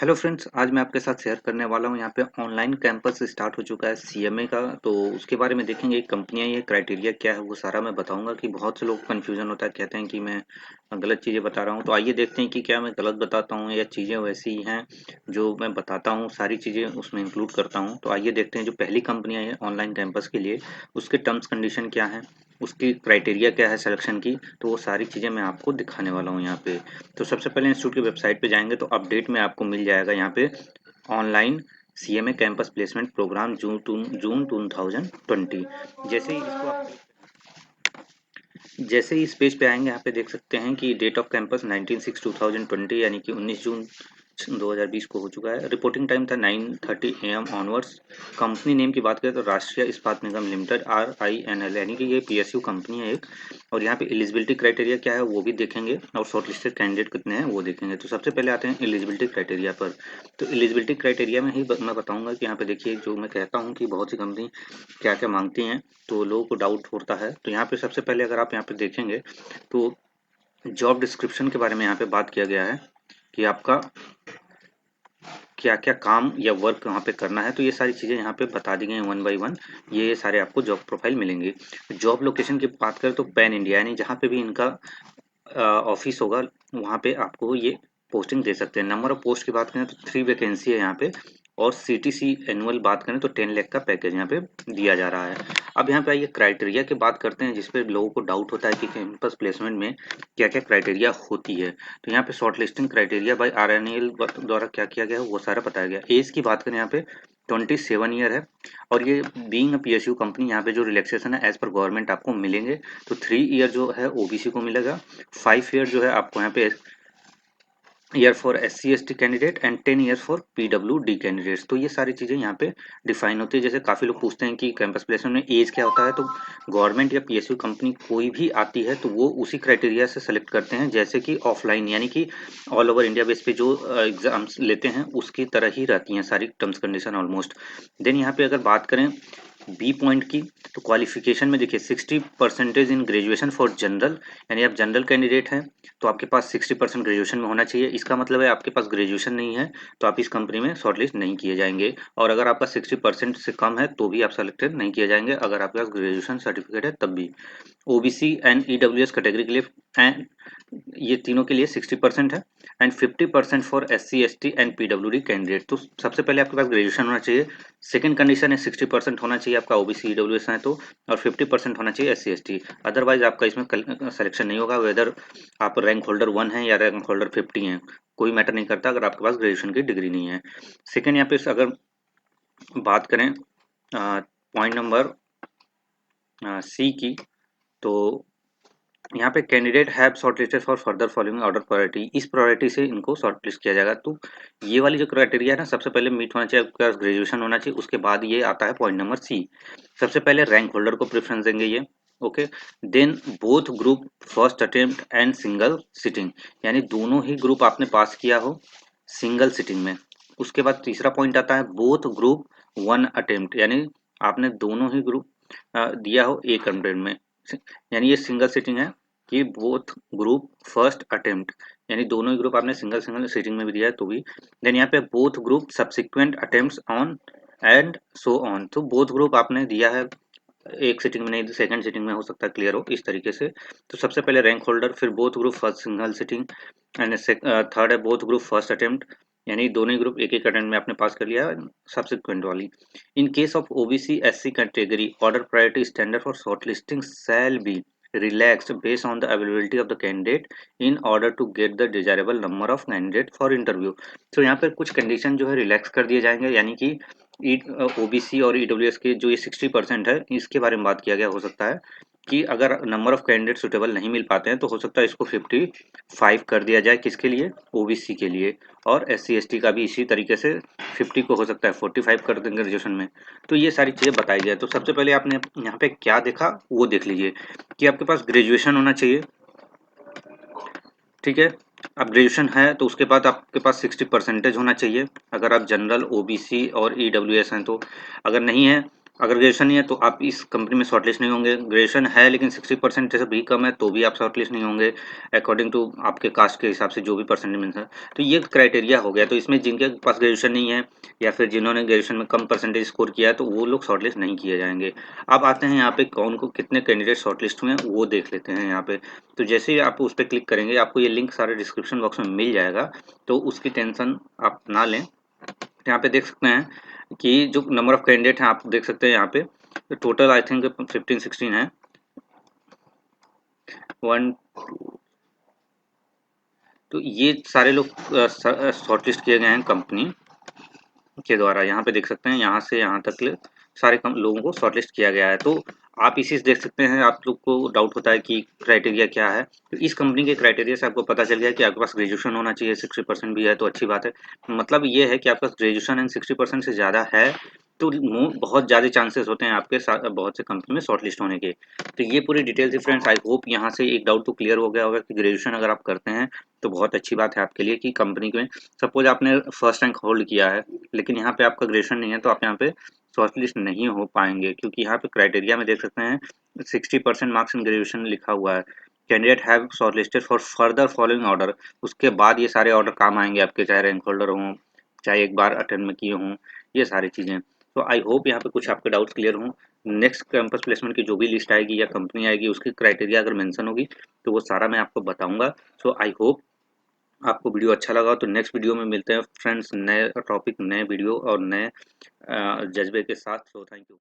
Hello friends, आज मैं आपके साथ शेयर करने वाला हूँ। यहाँ पे ऑनलाइन कैंपस स्टार्ट हो चुका है सीएमए का। तो उसके बारे में देखेंगे कंपनियां, ये क्राइटेरिया क्या है वो सारा मैं बताऊंगा। कि बहुत से लोग कन्फ्यूजन होता है, कहते हैं कि मैं गलत चीज़ें बता रहा हूँ। तो आइए देखते हैं कि क्या मैं गलत बताता हूँ या चीज़ें वैसी ही हैं जो मैं बताता हूँ, सारी चीज़ें उसमें इंक्लूड करता हूँ। तो आइए देखते हैं जो पहली कंपनियाँ हैं ऑनलाइन कैंपस के लिए, उसके टर्म्स कंडीशन क्या है, उसकी क्राइटेरिया क्या है सिलेक्शन की। तो वो सारी चीज़ें मैं आपको दिखाने वाला हूँ यहाँ पे। तो सबसे पहले इंस्टीट्यूट की वेबसाइट पे जाएंगे तो अपडेट में आपको मिल जाएगा यहाँ पे online CMA campus placement program June 2020। जैसे ही इस पेज पे आएंगे, यहाँ पे देख सकते हैं कि डेट ऑफ कैंपस 19/6/2020 यानी कि 19 जून 2020 को हो चुका है। रिपोर्टिंग टाइम था 9:30 AM ऑनवर्ड्स। कंपनी नेम की बात करें तो राष्ट्रीय इस्पात निगम लिमिटेड RINL, यानी कि ये PSU कंपनी है एक। और यहाँ पे एलिजिबिलिटी क्राइटेरिया क्या है वो भी देखेंगे, और शॉर्टलिस्टेड कैंडिडेट कितने हैं वो देखेंगे। तो सबसे पहले आते हैं एलिजिबिलिटी क्राइटेरिया पर। तो एलिजिबिलिटी क्राइटेरिया में ही मैं बताऊंगा कि यहाँ पे देखिए, जो मैं कहता हूँ कि बहुत सी कंपनी क्या क्या मांगती हैं, तो लोगों को डाउट होता है। तो यहाँ पे सबसे पहले अगर आप यहाँ पे देखेंगे तो जॉब डिस्क्रिप्शन के बारे में यहाँ पे बात किया गया है कि आपका क्या क्या काम या वर्क वहाँ पे करना है। तो ये सारी चीज़ें यहाँ पे बता दी गई हैं वन बाय वन। ये सारे आपको जॉब प्रोफाइल मिलेंगे। जॉब लोकेशन की बात करें तो पैन इंडिया, यानी जहाँ पे भी इनका ऑफिस होगा वहाँ पे आपको ये पोस्टिंग दे सकते हैं। नंबर ऑफ पोस्ट की बात करें तो 3 वैकेंसी है यहाँ पे। और CTC एनुअल बात करें तो 10 लाख का पैकेज यहाँ पे दिया जा रहा है। अब यहाँ पे आइए क्राइटेरिया की बात करते हैं, जिसपे लोगों को डाउट होता है कि कैंपस प्लेसमेंट में क्या क्या क्राइटेरिया होती है। तो यहाँ पे short listing criteria by RNL द्वारा क्या किया गया है वो सारा बताया गया। एज की बात करें यहाँ पे 27 ईयर है। और ये बीइंग PSU कंपनी, यहाँ पे जो रिलैक्सेशन है एज पर गवर्नमेंट आपको मिलेंगे। तो 3 ईयर जो है OBC को मिलेगा, 5 ईयर जो है आपको यहाँ पे year for SC ST candidate, and 10 year for PWD candidates. तो ये सारी चीज़ें यहाँ पे डिफाइन होती है। जैसे काफ़ी लोग पूछते हैं कि कैंपस प्लेसमेंट में एज क्या होता है, तो गवर्नमेंट या PSU कंपनी कोई भी आती है तो वो उसी क्राइटेरिया से सेलेक्ट करते हैं, जैसे कि ऑफलाइन यानी कि ऑल ओवर इंडिया बेस पे जो एग्जाम्स लेते हैं उसकी तरह ही रहती हैं सारी टर्म्स कंडीशन ऑलमोस्ट। देन यहाँ पे अगर बात करें बी पॉइंट की, तो क्वालिफिकेशन में देखिए 60% इन ग्रेजुएशन फॉर जनरल, यानी आप जनरल कैंडिडेट हैं तो आपके पास 60% ग्रेजुएशन में होना चाहिए। इसका मतलब है आपके पास ग्रेजुएशन नहीं है तो आप इस कंपनी में शॉर्टलिस्ट नहीं किए जाएंगे। और अगर आपका 60% से कम है तो भी आप सेलेक्टेड नहीं किए जाएंगे, अगर आपके पास ग्रेजुएशन सर्टिफिकेट है तब भी। OBC एंड EWS कैटेगरी के लिए एंड ये तीनों के लिए 60% है, and 50% for SC ST and PWD candidate. तो सबसे पहले आपके पास ग्रेजुएशन होना चाहिए। सेकंड कंडीशन है 60% होना चाहिए आपका OBC EWS है तो, और 50% होना चाहिए SC ST। अदरवाइज आपका इसमें सिलेक्शन नहीं होगा, वेदर आप रैंक होल्डर 1 है या रैंक होल्डर 50 है, कोई मैटर नहीं करता अगर आपके पास ग्रेजुएशन की डिग्री नहीं है। सेकंड यहाँ पे अगर बात करें पॉइंट नंबर C की, तो यहाँ पे candidate have shortlisted for further following order priority, इस प्रायोरिटी से इनको शॉर्टलिस्ट किया जाएगा। तो ये वाली जो क्राइटेरिया है ना, सबसे पहले मीट होना चाहिए, आपके पास ग्रेजुएशन होना चाहिए। उसके बाद ये आता है पॉइंट नंबर C। सबसे पहले रैंक होल्डर को प्रेफरेंस देंगे ये, okay. Then both group first attempt and single sitting, यानी दोनों ही ग्रुप आपने पास किया हो सिंगल सिटिंग में। उसके बाद तीसरा पॉइंट आता है बोथ ग्रुप 1 अटेम्प्ट, यानी आपने दोनों ही ग्रुप दिया हो एक अटेम्प्ट में, यानी ये सिंगल सिटिंग है। कि बोथ ग्रुप फर्स्ट अटेम्प्ट, यानी दोनों ही ग्रुप आपने सिंगल सिंगल सीटिंग में भी दिया है तो भी। देन यहाँ पे both group subsequent attempts on and so on, तो बोथ ग्रुप आपने दिया है एक सीटिंग में नहीं, सेकंड सीटिंग में हो सकता है क्लियर हो इस तरीके से। तो सबसे पहले रैंक होल्डर, फिर both group first single sitting, and third है बोथ ग्रुप फर्स्ट अटेम्प्ट, यानी दोनों ही ग्रुप एक एक अटेम्प्ट में आपने पास कर लिया सब्सिक्वेंट वाली। In case of OBC SC category order priority standard for shortlisting shall be relaxed based on the availability of the candidate in order to get the desirable number of candidate for interview। तो यहाँ पर कुछ condition जो है relax कर दिए जाएंगे, यानी कि OBC और EWS के जो ये 60% है इसके बारे में बात किया गया। हो सकता है कि अगर नंबर ऑफ कैंडिडेट सुटेबल नहीं मिल पाते हैं तो हो सकता है इसको 55 कर दिया जाए, किसके लिए, OBC के लिए। और SC ST का भी इसी तरीके से 50 को हो सकता है 45 कर देंगे ग्रेजुएशन में। तो ये सारी चीज़ें बताई जाए। तो सबसे पहले आपने यहाँ पे क्या देखा वो देख लीजिए कि आपके पास ग्रेजुएशन होना चाहिए, ठीक है। अब ग्रेजुएशन है तो उसके बाद आपके पास 60% होना चाहिए, अगर आप जनरल OBC और EWS हैं तो। अगर नहीं है अगर ग्रेजुएशन नहीं है तो आप इस कंपनी में शॉर्टलिस्ट नहीं होंगे। ग्रेजुएशन है लेकिन 60% से भी कम है तो भी आप शॉर्टलिस्ट नहीं होंगे, अकॉर्डिंग टू आपके कास्ट के हिसाब से जो भी परसेंटेज मिलता है। तो ये क्राइटेरिया हो गया। तो इसमें जिनके पास ग्रेजुएशन नहीं है या फिर जिन्होंने ग्रेजुएशन में कम परसेंटेज स्कोर किया है तो वो लोग शॉर्टलिस्ट नहीं किए जाएंगे। अब आते हैं यहाँ पे कौन को कितने कैंडिडेट शॉर्टलिस्ट हुए हैं वो देख लेते हैं यहाँ पे। तो जैसे ही आप उस पर क्लिक करेंगे आपको ये लिंक सारे डिस्क्रिप्शन बॉक्स में मिल जाएगा, तो उसकी टेंशन आप ना लें। यहाँ पे देख सकते हैं कि जो नंबर ऑफ कैंडिडेट हैं आप देख सकते हैं यहाँ पे टोटल आई थिंक 15-16 है। वन, तो ये सारे लोग शॉर्टलिस्ट किए गए हैं कंपनी के द्वारा। यहाँ पे देख सकते हैं यहाँ से यहाँ तक सारे लोगों को शॉर्टलिस्ट किया गया है। तो आप इसी से देख सकते हैं, आप लोग को डाउट होता है कि क्राइटेरिया क्या है, तो इस कंपनी के क्राइटेरिया से आपको पता चल गया कि आपके पास ग्रेजुएशन होना चाहिए, 60% भी है तो अच्छी बात है। मतलब ये है कि आपका ग्रेजुएशन एंड 60% से ज़्यादा है तो बहुत ज़्यादा चांसेस होते हैं आपके साथ बहुत से कंपनी में शॉर्टलिस्ट होने के। तो ये पूरी डिटेल थी फ्रेंड्स। आई होप यहाँ से एक डाउट तो क्लियर हो गया होगा कि ग्रेजुएशन अगर आप करते हैं तो बहुत अच्छी बात है आपके लिए कि कंपनी में सपोज आपने फर्स्ट रैंक होल्ड किया है लेकिन यहाँ पे आपका ग्रेजुएशन नहीं है तो आप यहाँ पे शॉर्टलिस्ट नहीं हो पाएंगे, क्योंकि यहाँ पे क्राइटेरिया में देख सकते हैं 60% मार्क्स इन ग्रेजुएशन लिखा हुआ है। Candidate have shortlisted for further following order, उसके बाद ये सारे ऑर्डर काम आएंगे आपके, चाहे रैंक होल्डर हों, चाहे एक बार अटेंड में किए हों, ये सारी चीज़ें। तो आई होप यहाँ पे कुछ आपके डाउट्स क्लियर हों। नेक्स्ट कैंपस प्लेसमेंट की जो भी लिस्ट आएगी या कंपनी आएगी उसकी क्राइटेरिया अगर मेंशन होगी तो वो सारा मैं आपको बताऊंगा। सो आई होप आपको वीडियो अच्छा लगा। तो नेक्स्ट वीडियो में मिलते हैं फ्रेंड्स, नए टॉपिक, नए वीडियो और नए जज्बे के साथ। So thank you.